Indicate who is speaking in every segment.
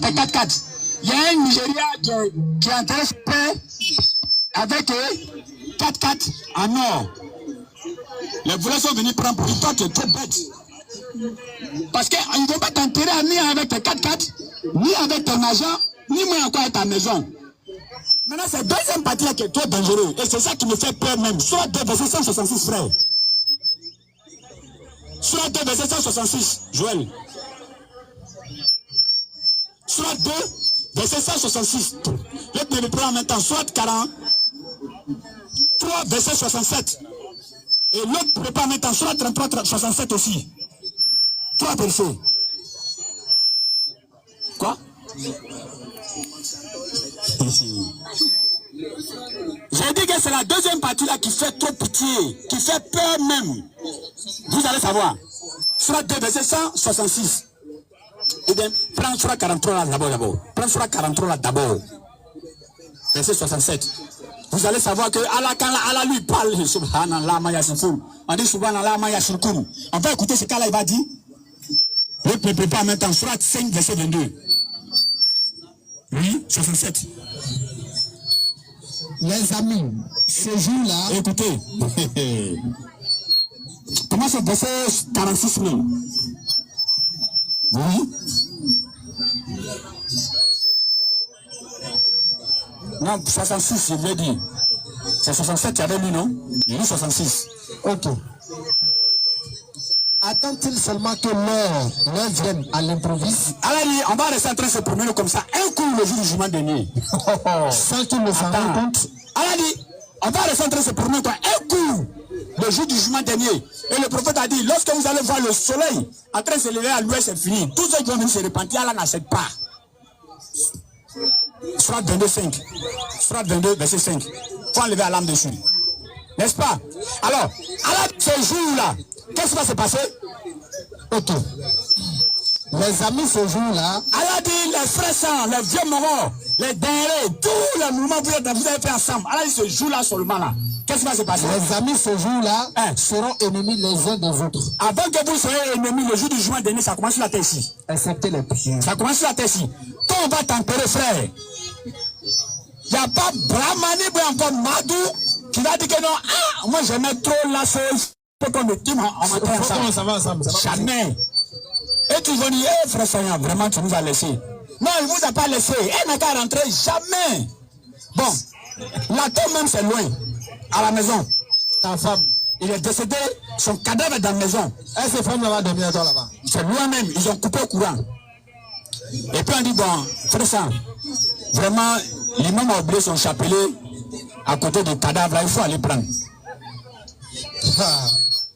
Speaker 1: avec tes 4x4. Il y a un Nigérien qui est en train de se faire avec 4x4 en or. Les voleurs sont venus prendre pour toi, tu es trop bête. Parce qu'ils ne vont pas t'enterrer ni avec tes 4x4, ni avec ton argent, ni moins encore avec ta maison. Maintenant, c'est deuxième partie là qui est trop dangereux. Et c'est ça qui me fait peur même. Soit 2 verset 166, frère. Soit 2 verset 166, Joël. Soit 2 verset 166. L'autre me prend en même temps. Soit 40. 3 verset 67. Et l'autre prépare en même temps. Soit 33, 67 aussi. 3 versets. Quoi? J'ai dit que c'est la deuxième partie là qui fait trop pitié, qui fait peur même. Vous allez savoir. Sur 2 verset 166. Et bien, prends sur 43 là d'abord. Prends sur 43 là d'abord. Verset 67. Vous allez savoir que Allah, quand Allah lui parle, subhanallah ma yasifun. On dit subhanallah ma yasifun. On va écouter ce qu'Allah va dire. Le peuple pas maintenant. Sur 5 verset 22. Oui, 67.
Speaker 2: Les amis, ce jour-là,
Speaker 1: écoutez, comment c'est verset 46 000? Oui. Non, 66, je l'ai dit. C'est 67, il y avait lui, non? J'ai dit 66.
Speaker 2: Ok. Attend-il seulement que l'heure vienne à l'improviste?
Speaker 1: Alors, on va rester en train de se promener comme ça, un coup le jour du jugement dernier.
Speaker 2: Sans qu'il ne s'en rende compte.
Speaker 1: Alors, on va rester en train de se promener comme un coup le jour du jugement dernier. Et le prophète a dit, lorsque vous allez voir le soleil en train de se lever à l'ouest, c'est fini. Tous ceux qui vont venir se repentir, Allah n'accepte pas. Soit 22, 5. Soit 22, verset 5. Il faut enlever la lame dessus. N'est-ce pas? Alors, Allah, ce jour-là, qu'est-ce qui va se passer?
Speaker 2: Ok. Les amis, ce jour-là,
Speaker 1: Allah dit, les frères saints, les vieux morts, les derniers, tous les mouvements que vous avez fait ensemble. Allah dit, ce jour-là seulement là. Qu'est-ce qui va se passer?
Speaker 2: Les amis, ce jour-là, seront ennemis les uns des autres.
Speaker 1: Avant que vous soyez ennemis, le jour du jugement dernier, ça commence sur la terre ici.
Speaker 2: Excepté les pécheurs.
Speaker 1: Ça commence sur la terre ici. Quand on va t'enterrer, frère, il n'y a pas Brahmani ou encore Madou qui va dire que non, moi j'aimais trop la chose. Faut qu'on me dise, on m'enterre ensemble.
Speaker 2: Ça va ensemble.
Speaker 1: Jamais. Et tu vas dire, frère Seigneur, vraiment tu nous as laissé. Non, il ne vous a pas laissé. Elle n'a qu'à rentrer, jamais. Bon, la tombe même c'est loin. À la maison.
Speaker 2: Ta femme,
Speaker 1: il est décédé, son cadavre est dans la maison.
Speaker 2: Est-ce que femme là-bas dormir à toi là-bas?
Speaker 1: C'est loin même, ils ont coupé le courant. Et puis on dit, bon, frère ça, vraiment, l'imam a oublié son chapelet à côté du cadavre, il faut aller prendre.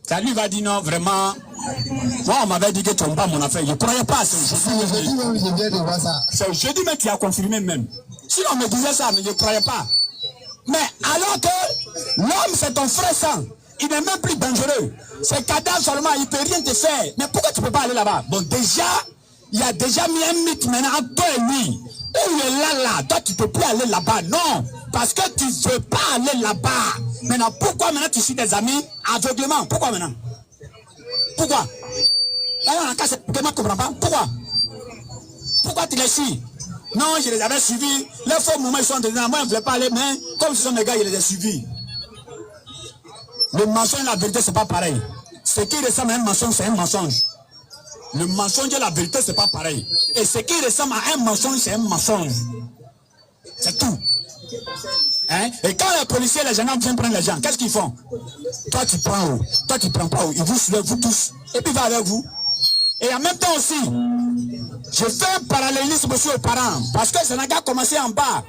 Speaker 1: Ça lui va dire non, vraiment, moi on m'avait dit que tu n'aimes pas mon affaire, je ne croyais pas à ce
Speaker 2: jeudi. Je viens de voir ça.
Speaker 1: C'est jeudi même qui a confirmé même. Si on me disait ça, mais je ne croyais pas. Mais alors que l'homme c'est ton frère sang, il n'est même plus dangereux. Ce cadavre seulement, il ne peut rien te faire. Mais pourquoi tu ne peux pas aller là-bas? Bon, déjà, il a déjà mis un mythe maintenant entre toi et lui. Où il est là, toi tu ne peux plus aller là-bas. Non, parce que tu ne veux pas aller là-bas. Maintenant, pourquoi maintenant tu suis des amis aveuglement? Pourquoi maintenant? Pourquoi? Là, on a cassé, je ne comprends pas. Pourquoi? Pourquoi tu les suis? Non, je les avais suivis. Les faux moments, ils sont dedans. Moi, je ne voulais pas aller, mais comme ce sont des gars, je les ai suivis. Le mensonge et la vérité, ce n'est pas pareil. Ce qui ressemble à un mensonge, c'est un mensonge. Le mensonge et la vérité, ce n'est pas pareil. Et ce qui ressemble à un mensonge, c'est un mensonge. C'est tout. Hein? Et quand les policiers et les gendarmes viennent prendre les gens, qu'est-ce qu'ils font? Toi, tu prends où? Toi, tu ne prends pas où? Ils vous soulèvent, vous tous. Et puis, il va avec vous. Et en même temps aussi, je fais un parallélisme aussi aux parents. Parce que ça n'a qu'à commencer en bas.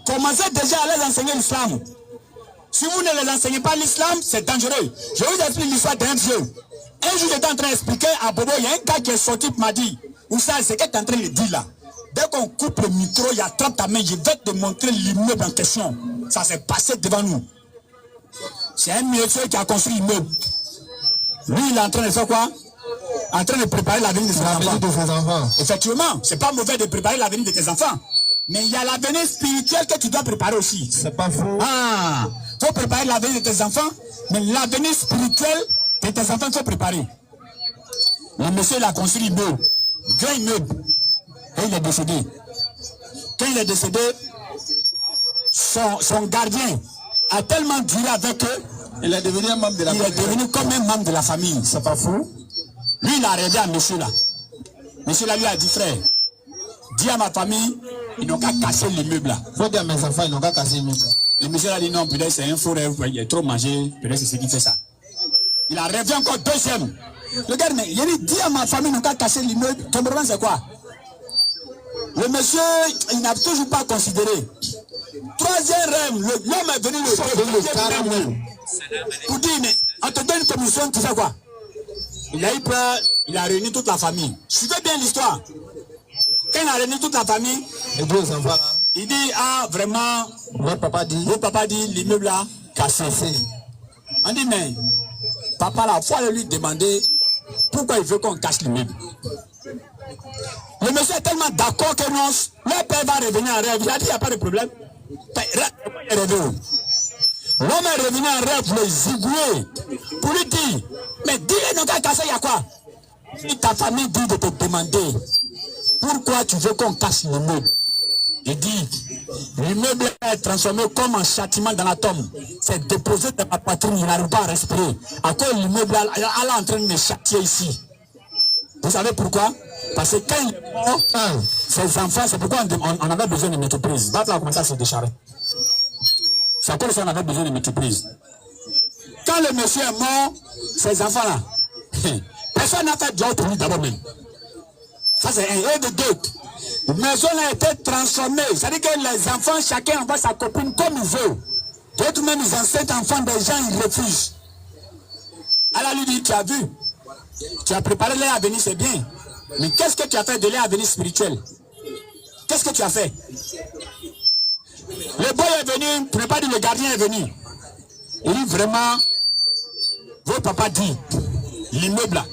Speaker 1: Commencez déjà à les enseigner l'islam. Si vous ne les enseignez pas l'islam, c'est dangereux. Je vous explique l'histoire d'un vieux. Un jour, j'étais en train d'expliquer à Bobo, il y a un gars qui est sorti qui m'a dit, où ça, c'est que tu es en train de dire là. Dès qu'on coupe le micro, il attrape ta main, je vais te montrer l'immeuble en question. Ça s'est passé devant nous. C'est un monsieur qui a construit l'immeuble. Lui, il est en train de faire quoi? En train de préparer l'avenir de ses enfants. Effectivement, c'est pas mauvais de préparer l'avenir de tes enfants. Mais il y a l'avenir spirituel que tu dois préparer aussi.
Speaker 2: C'est pas faux.
Speaker 1: Faut préparer l'avenir de tes enfants, mais l'avenir spirituel de tes enfants, il faut préparer. Le monsieur, il a construit l'immeuble. Grand immeuble. et il est décédé. Quand il est décédé, son gardien a tellement duré avec eux.
Speaker 3: Il est devenu un membre de la famille.
Speaker 1: Il est devenu comme un membre de la famille. C'est pas fou. Lui, il a arrêté à monsieur là. Monsieur là lui a dit, frère, dis à ma famille, ils n'ont qu'à casser l'immeuble là.
Speaker 2: Faut dire à mes enfants, ils n'ont qu'à casser l'immeuble.
Speaker 1: Le monsieur a dit non, peut-être c'est un faux rêve, il a trop mangé, peut-être c'est ce qui fait ça. Il a rêvé encore deuxième. Le gars, mais il a dit à ma famille, ils n'ont qu'à casser l'immeuble. Ton problème c'est quoi? Le monsieur, il n'a toujours pas considéré. Troisième rêve, l'homme est venu le rêve. Pour dire, mais on te donne une commission, tu fais quoi? Il a eu peur, il a réuni toute la famille. Suivez bien l'histoire. Quand il a réuni toute la famille,
Speaker 2: Les deux enfants là.
Speaker 1: il dit, ah vraiment,
Speaker 2: Votre papa dit
Speaker 1: l'immeuble là, cassé. On dit, mais papa là, il faut aller lui demander pourquoi il veut qu'on casse l'immeuble. Le monsieur est tellement d'accord que non, le père va revenir en rêve. Il a dit, il n'y a pas de problème. L'homme est revenu en rêve pour le zigouer, pour lui dire, mais dis-le non qu'à casser, il y a quoi? Si ta famille dit de te demander pourquoi tu veux qu'on casse l'immeuble, il dit, l'immeuble est transformé comme un châtiment dans la tombe. C'est déposé dans ma poitrine, il n'arrive pas à respirer. À cause l'immeuble est en train de me châtier ici. Vous savez pourquoi? Parce que quand il est mort, ses enfants, c'est pourquoi on avait besoin de multiprise. Va là commencer à se décharger. C'est à cause qu'on avait besoin de multiprise. Quand le monsieur est mort, ses enfants là, personne n'a fait de pour lui d'abord même. Ça c'est un. Et de deux, la maison a été transformée. C'est-à-dire que les enfants, chacun envoie sa copine comme il veut. D'autres même, ils enceintent enfants des gens, ils refusent. Allah lui dit, tu as vu, tu as préparé l'air à venir, c'est bien. Mais qu'est-ce que tu as fait de l'air à venir spirituel? Qu'est-ce que tu as fait? Le boy est venu, prépare le gardien est venu. Il dit vraiment, votre papa dit, l'immeuble là,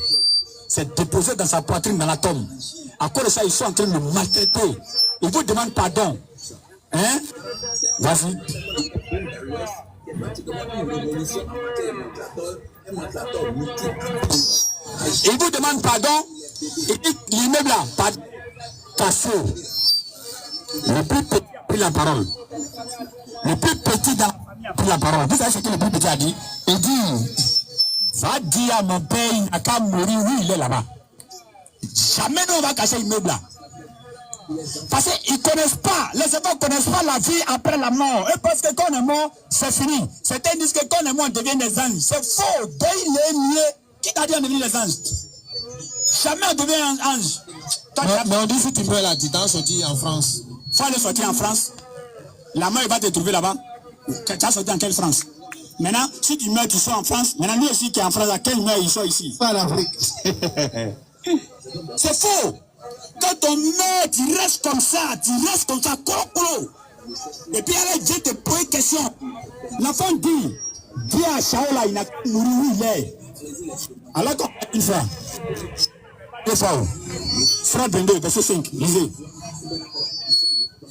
Speaker 1: c'est déposé dans sa poitrine, dans la tombe. À cause de ça, ils sont en train de le maltraiter. Ils vous demandent pardon. Hein? Vas-y. Il vous demande pardon. Il dit l'immeuble là, pas cassé. Le plus petit a pris la parole. Le plus petit dans la famille a pris la parole. Vous savez ce que le plus petit a dit? Il dit, va dire à mon père, il n'a qu'à mourir, oui, il est là-bas. Jamais nous on va casser l'immeuble là. Parce qu'ils ne connaissent pas, les enfants ne connaissent pas la vie après la mort. Et parce que quand on est mort, c'est fini. Certains disent que quand on est mort, on devient des anges. C'est faux. Qui t'a dit on devient des anges? Jamais on devient un ange.
Speaker 2: Mais on dit si tu meurs là, tu t'en sorti en France.
Speaker 1: Il faut aller sortir en France. La mort, il va te trouver là-bas. Tu as sorti en quelle France? Maintenant, si tu meurs, tu sors en France. Maintenant, lui aussi qui est en France, à quel meurt, il sort ici.
Speaker 2: Pas l'Afrique.
Speaker 1: C'est faux. Quand on meurt, tu restes comme ça, colo. Et puis alors Dieu te pose une question. L'enfant dit, Dieu à Shaola, il n'a pas nourri où il est. Alors qu'on a une fois. Deux fois. Frère 22, verset 5, lisez.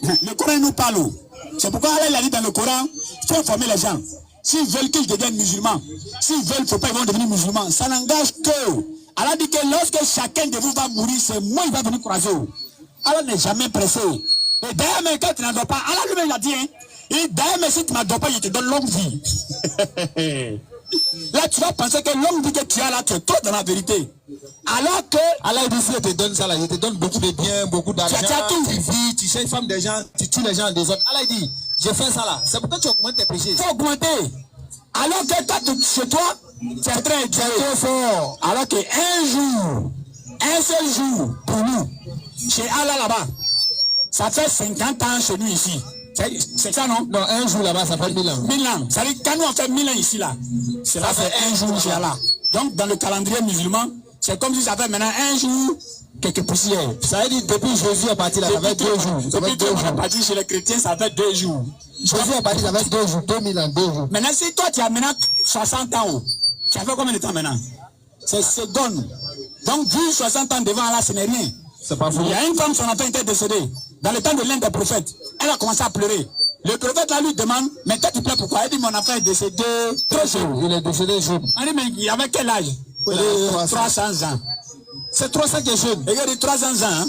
Speaker 1: Le Coran nous parle. C'est pourquoi Allah a dit dans le Coran, il faut informer les gens. S'ils veulent qu'ils deviennent musulmans, s'ils veulent, il ne faut pas qu'ils vont devenir musulmans. Ça n'engage que. Allah dit que lorsque chacun de vous va mourir, c'est moi qui va venir croiser. Allah n'est jamais pressé. Et d'ailleurs, même quand tu n'adores pas, Allah lui-même l'a dit, hein. Et d'ailleurs, même si tu n'adores pas, je te donne longue vie. Là, tu vas penser que longue vie que tu as là, tu es trop dans la vérité. Alors que.
Speaker 2: Allah dit si je te donne ça là, je te donne beaucoup de biens, beaucoup d'argent.
Speaker 1: Tu as tout.
Speaker 2: Tu vis, tu sais, femme des gens, tu tues les gens des autres. Allah dit, je fais ça là. C'est pourquoi tu augmentes tes péchés.
Speaker 1: Il faut augmenter. Alors que toi, chez toi, tu es très fort. Alors qu'un jour, un seul jour, pour nous, chez Allah là-bas, ça fait 50 ans chez nous ici. C'est ça, non?
Speaker 2: Non, un jour là-bas, ça fait 1000 ans.
Speaker 1: 1000 ans. Ça veut dire quand nous on fait 1000 ans ici, là, cela fait un jour chez Allah. Donc, dans le calendrier musulman, c'est comme si ça fait maintenant un jour, quelques poussières.
Speaker 2: Ça veut dire depuis Jésus est parti là, ça fait 2 jours.
Speaker 1: Depuis que Jésus est parti chez les chrétiens, ça fait 2 jours.
Speaker 2: Jésus est parti, ça fait 2 jours, 2000 ans, 2 jours.
Speaker 1: Maintenant, si toi tu as maintenant 60 ans, tu as fait combien de temps maintenant? C'est seconde. Donc, vu 60 ans devant Allah, ce n'est rien.
Speaker 2: C'est pas faux.
Speaker 1: Il y a une femme, son enfant était décédé. Dans le temps de l'un des prophètes, elle a commencé à pleurer. Le prophète là lui demande, mais toi tu pleures pourquoi? Elle dit, mon enfant est décédé trop jeune.
Speaker 2: Il est décédé jeune.
Speaker 1: Elle dit, mais il avait quel âge? 300 ans.
Speaker 2: C'est 300 qui est jeune.
Speaker 1: Et il dit 300 ans. Hein?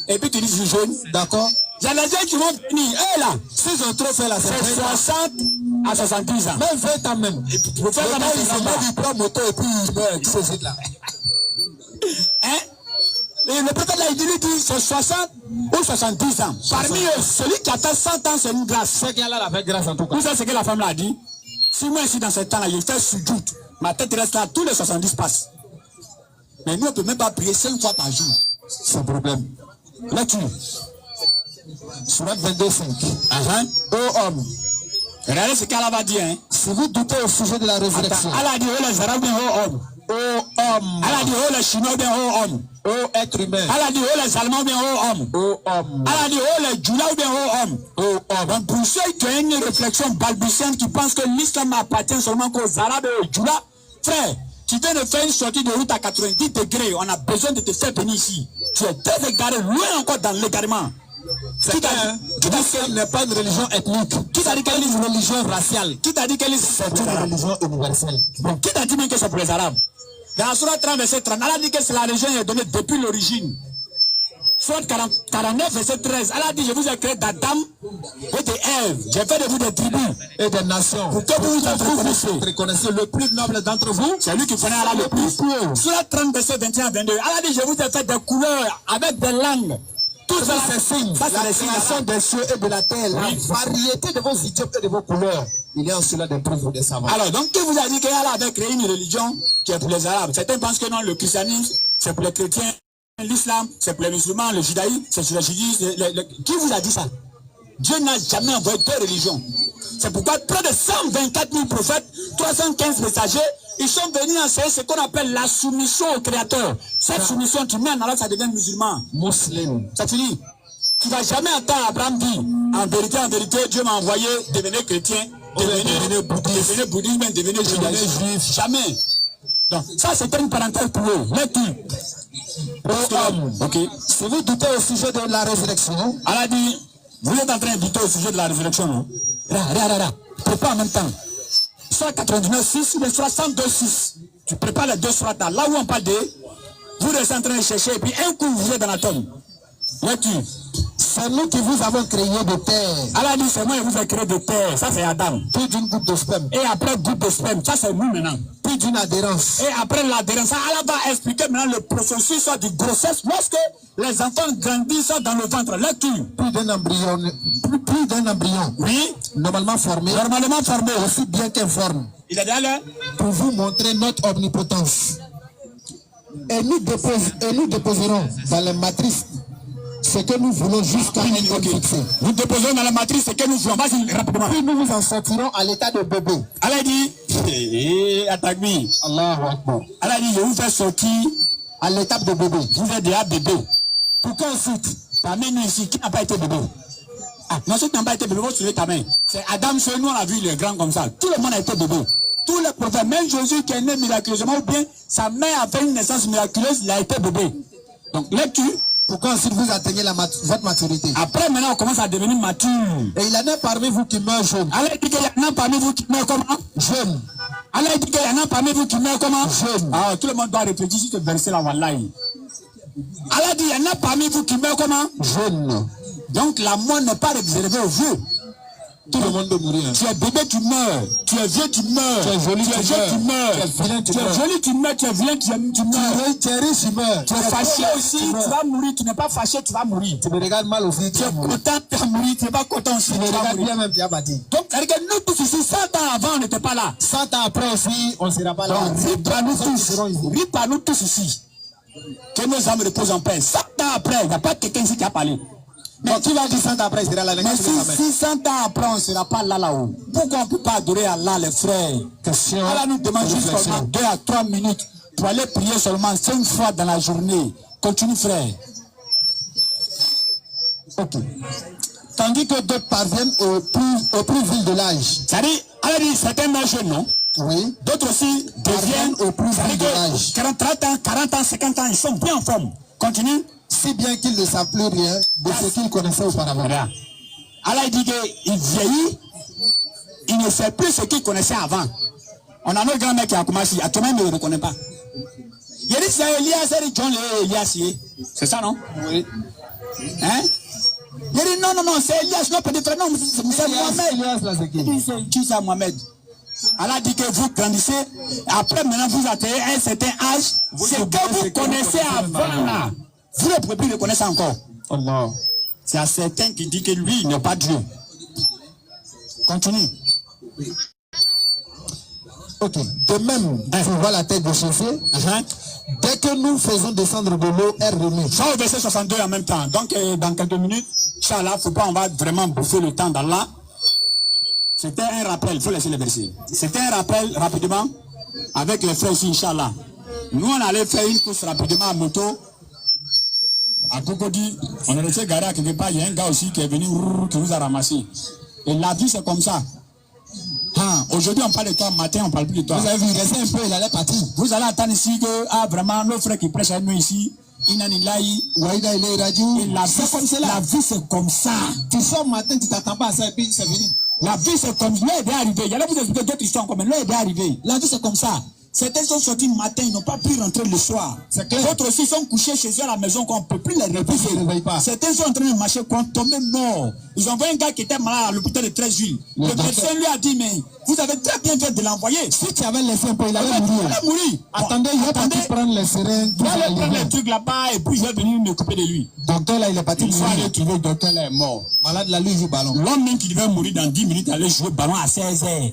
Speaker 1: et puis tu dis je jeûne.
Speaker 2: D'accord.
Speaker 1: J'ai les gens qui vont venir, eux là.
Speaker 2: S'ils ont trop fait la
Speaker 1: c'est 60 à 70 ans.
Speaker 2: Même 20 ans même.
Speaker 1: Et puis, pour faire
Speaker 2: le
Speaker 1: comme
Speaker 2: gars,
Speaker 1: ça,
Speaker 2: il se met du plan moto et puis il meurt. Qui c'est là?
Speaker 1: Hein? Et le prophète là, il dit c'est 60 ou 70 ans. Parmi eux, celui qui atteint 100 ans, c'est une grâce.
Speaker 2: C'est qu'elle a fait grâce en tout cas.
Speaker 1: Vous savez ce que la femme l'a dit? Si moi ici dans ce temps-là, je fais sujout, ma tête reste là, tous les 70 passent. Mais nous, on ne peut même pas prier 5 fois par jour.
Speaker 2: Sans problème.
Speaker 1: Là-dessus.
Speaker 2: Surat 22:5.
Speaker 1: Ô homme. Regardez ce qu'Allah va dire. Hein?
Speaker 2: Si vous doutez au sujet de la résurrection.
Speaker 1: Allah dit, oh les Arabes, ô homme.
Speaker 2: Ô homme.
Speaker 1: Allah dit, oh les Chinois, ô homme.
Speaker 2: Ô être humain.
Speaker 1: Allah dit, oh les Allemands, ô homme.
Speaker 2: Ô homme.
Speaker 1: Allah dit, oh les Djoula, ô homme.
Speaker 2: Ô homme.
Speaker 1: Donc pour ceux qui ont une réflexion balbutiante qui pensent que l'islam appartient seulement qu'aux Arabes et aux Djoula, frère, tu viens de faire une sortie de route à 90 degrés, on a besoin de te faire venir ici. Tu es très égaré, loin encore dans l'égarement.
Speaker 2: Qui t'a dit qu'elle n'est pas une religion ethnique? Qui t'a dit qu'elle est une religion raciale?
Speaker 1: Qui t'a dit qu'elle est
Speaker 2: une religion universelle?
Speaker 1: Bon, qui t'a dit même que c'est pour les Arabes? Dans la Sourate 30, verset 30, Allah dit que c'est la religion qui est donnée depuis l'origine. Sourate 49, verset 13, Allah dit, je vous ai créé d'Adam et de Ève. J'ai fait de vous des tribus
Speaker 2: et des nations.
Speaker 1: Pour que vous vous
Speaker 2: reconnaissez le plus noble d'entre vous.
Speaker 1: C'est lui qui connaît Allah le plus. Sourate 30, verset 21 à 22, Allah dit, je vous ai fait des couleurs avec des langues.
Speaker 2: Tout ça, c'est signe. La création des cieux et de la terre, la variété de vos idiomes et de vos couleurs. Il y a en cela des preuves des savants.
Speaker 1: Alors, donc, qui vous a dit qu'Allah avait créé une religion qui est pour les Arabes? Certains pensent que non, le christianisme, c'est pour les chrétiens, l'islam, c'est pour les musulmans, le judaïsme, c'est pour les juifs. Qui vous a dit ça? Dieu n'a jamais envoyé deux religions. C'est pourquoi près de 124 000 prophètes, 315 messagers, ils sont venus enseigner ce qu'on appelle la soumission au Créateur. Cette soumission, tu mets en Allah, ça devient musulman.
Speaker 2: Musulman.
Speaker 1: C'est fini. Tu ne vas jamais entendre Abraham dire, en vérité, Dieu m'a envoyé devenir chrétien, devenir bouddhiste, devenir juif. Jamais. Donc, ça, c'était une parenthèse pour eux.
Speaker 2: Ok. Si vous doutez au sujet de la résurrection,
Speaker 1: Allah dit, vous êtes en train de douter au sujet de la résurrection, non? Prépare en même temps. Soit 99.6 ou le 62.6. Tu prépares les deux soirs là où on parle de. Vous restez en train de chercher et puis un coup vous êtes dans la tombe. Lecture.
Speaker 2: C'est nous qui vous avons créé de terre.
Speaker 1: Allah dit c'est moi qui vous ai créé de terre. Ça c'est Adam.
Speaker 2: Puis d'une goutte de sperme.
Speaker 1: Et après goutte de sperme. Ça c'est nous maintenant.
Speaker 2: Puis d'une adhérence.
Speaker 1: Et après l'adhérence, Allah va expliquer maintenant le processus de grossesse lorsque les enfants grandissent dans le ventre. Lecture.
Speaker 2: Plus d'un embryon. Plus d'un embryon.
Speaker 1: Oui.
Speaker 2: Normalement formé. Aussi bien qu'informe.
Speaker 1: Il est là.
Speaker 2: Pour vous montrer notre omnipotence. Et nous déposerons dans les matrices ce que nous voulons jusqu'à fixer.
Speaker 1: Nous déposerons dans la matrice ce que nous voulons. Vas-y, rapidement.
Speaker 2: Puis nous vous en sortirons à l'état de bébé.
Speaker 1: Allah dit, attaque-moi.
Speaker 2: Allahu Akbar.
Speaker 1: Allah dit, je vous fais sortir
Speaker 2: à l'étape de bébé.
Speaker 1: Vous êtes déjà bébé. Pourquoi ensuite, parmi nous ici, qui n'a pas été bébé? Ah, non, ceux qui n'ont pas été bébé, vous suivez ta main. C'est Adam, seul, nous on a vu les grands comme ça. Tout le monde a été bébé. Tous les prophètes, même Jésus qui est né miraculeusement, ou bien sa mère a fait une naissance miraculeuse, il a été bébé. Donc, lecture.
Speaker 2: Pourquoi ensuite vous atteignez votre maturité?
Speaker 1: Après, maintenant, on commence à devenir mature.
Speaker 2: Et il y en a parmi vous qui meurent jeunes.
Speaker 1: Allah dit qu'il y en a parmi vous qui meurent comment?
Speaker 2: Jeunes.
Speaker 1: Allah dit qu'il y en a parmi vous qui meurent comment?
Speaker 2: Jeunes.
Speaker 1: Ah, tout le monde doit réfléchir sur ce verset-là, wallahi. Allah dit, il y en a parmi vous qui meurent comment?
Speaker 2: Jeunes.
Speaker 1: Donc, la mort n'est pas réservée aux vieux.
Speaker 2: Tout le monde peut mourir.
Speaker 1: Tu es bébé, tu meurs. Tu es vieux, tu meurs.
Speaker 2: Tu es joli,
Speaker 1: tu meurs.
Speaker 2: Tu es vilain,
Speaker 1: tu es joli, tu meurs. Tu es vilain, tu meurs.
Speaker 2: Tu es riche, tu meurs.
Speaker 1: Tu es fâché aussi, tu vas mourir. Tu n'es pas fâché, tu vas mourir.
Speaker 2: Tu me regardes mal aussi,
Speaker 1: tu es content, tu vas mourir. Tu n'es pas content aussi,
Speaker 2: tu me regardes bien même, tu as bâti.
Speaker 1: Donc, c'est-à-dire que nous tous ici, 100 ans avant, on n'était pas là.
Speaker 2: 100 ans après aussi, on ne sera pas là.
Speaker 1: Donc, vis par nous tous ici. Que nos âmes reposent en paix. 100 ans après, il n'y a pas quelqu'un ici qui a parlé.
Speaker 2: Mais tu vas dire 100 ans après, il sera là.
Speaker 1: Mais si 100 ans après, on ne sera pas là-haut. Pourquoi on ne peut pas adorer Allah, les frères?
Speaker 2: Question.
Speaker 1: Allah nous demande juste seulement 2 à 3 minutes pour aller prier seulement 5 fois dans la journée. Continue, frère.
Speaker 2: Ok. Tandis que d'autres parviennent au plus vil de l'âge.
Speaker 1: C'est-à-dire, Allah dit, certains meurent jeunes, non?
Speaker 2: Oui.
Speaker 1: D'autres aussi deviennent
Speaker 2: au plus vil de l'âge.
Speaker 1: 40 ans, 50 ans, ils sont bien en forme. Continue.
Speaker 2: Si bien qu'ils ne savent plus rien de ce qu'ils connaissaient auparavant.
Speaker 1: Allah dit qu'il vieillit, il ne sait plus ce qu'il connaissait avant. On a notre grand-mère qui a commencé, actuellement il ne le reconnaît pas. Il dit c'est Elias, c'est John Elias. C'est ça, non?
Speaker 2: Oui.
Speaker 1: Hein? Il dit non, c'est Elias, non, peut-être non, c'est Mohamed. Qui c'est Mohamed? Elle a dit que vous grandissez, après maintenant vous atteignez un certain âge, ce que vous connaissez avant là, vous ne pouvez plus le connaître encore. Allah. C'est à certains qui disent que lui n'est pas Dieu. Continue.
Speaker 2: Ok. De même, tu vois la tête de chauffeur. Dès que nous faisons descendre de l'eau, elle remet.
Speaker 1: Ça au verset 62 en même temps. Donc dans quelques minutes, Inch'Allah, faut pas, on va vraiment bouffer le temps d'Allah. C'était un rappel, il faut laisser le verset. C'était un rappel rapidement avec les frères ici, Inch'Allah. Nous on allait faire une course rapidement à moto. À Cocody, on est resté garé à quelque part, il y a un gars aussi qui est venu, qui nous a ramassé. Et la vie c'est comme ça. Aujourd'hui on parle de toi, matin on parle plus de toi.
Speaker 2: Vous avez vu, il restait un peu, il allait partir.
Speaker 1: Vous allez attendre ici que vraiment nos frères qui prêchent à nous ici, Inanilahi,
Speaker 2: Waïda il est radio.
Speaker 1: La vie c'est comme ça.
Speaker 2: Tu sors matin, tu t'attends pas à ça et puis c'est fini.
Speaker 1: La vie c'est comme ça. L'heure est arrivée. Il y allait vous expliquer d'autres histoires comme l'heure est arrivée. La vie c'est comme ça. Certains sont sortis le matin, ils n'ont pas pu rentrer le soir. D'autres aussi sont couchés chez eux à la maison qu'on ne peut plus les réveiller. Certains sont en train de marcher, qu'on tombe mort. Ils ont envoyé un gars qui était malade à l'hôpital de 13 juillet. Le médecin lui a dit, mais vous avez très bien fait de l'envoyer.
Speaker 2: Si tu avais laissé un peu, il allait mourir. Attendez, il va partir prendre les seringues.
Speaker 1: Il va aller prendre les trucs là-bas et puis il va venir m'occuper de lui.
Speaker 2: Docteur là, il est parti
Speaker 1: mourir. Il va trouver le docteur là est mort.
Speaker 2: Malade là, lui joue ballon.
Speaker 1: L'homme même qui devait mourir dans 10 minutes allait jouer ballon à 16 heures.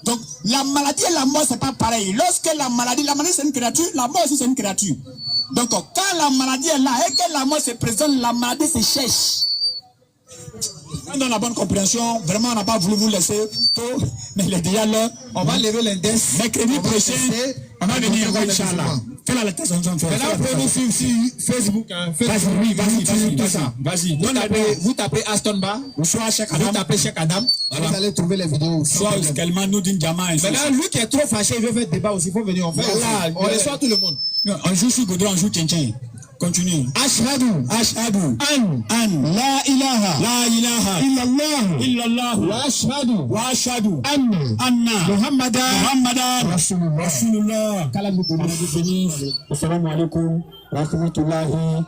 Speaker 1: Donc, la maladie et la mort, c'est pas pareil. Lorsque la maladie c'est une créature, la mort aussi c'est une créature. Donc, quand la maladie est là et que la mort se présente, la maladie se cherche. Dans la bonne compréhension, vraiment, on n'a pas voulu vous laisser tôt, mais il est déjà là. On va lever l'index. Mercredi prochain, on va venir encore, Inch'Allah. Quelle est la tâche qu'on fait?
Speaker 2: Maintenant, vous pouvez nous suivre sur Facebook.
Speaker 1: Vas-y.
Speaker 2: Vous tapez Aston Bar.
Speaker 1: Soit Cheikh Adam.
Speaker 2: Vous tapez Cheikh Adam. Vous allez trouver les vidéos.
Speaker 1: Soit Kelman Noudin Diamant.
Speaker 2: Maintenant, lui qui est trop fâché, il veut faire débat aussi. Il faut venir. On reçoit tout le monde.
Speaker 1: On joue sur Goudron, on joue Tchin. Continue.
Speaker 2: Ashhadu
Speaker 1: an la ilaha illallah wa ashhadu anna Muhammadan Rasulullah. Assalamu alaikum wa rahmatullahi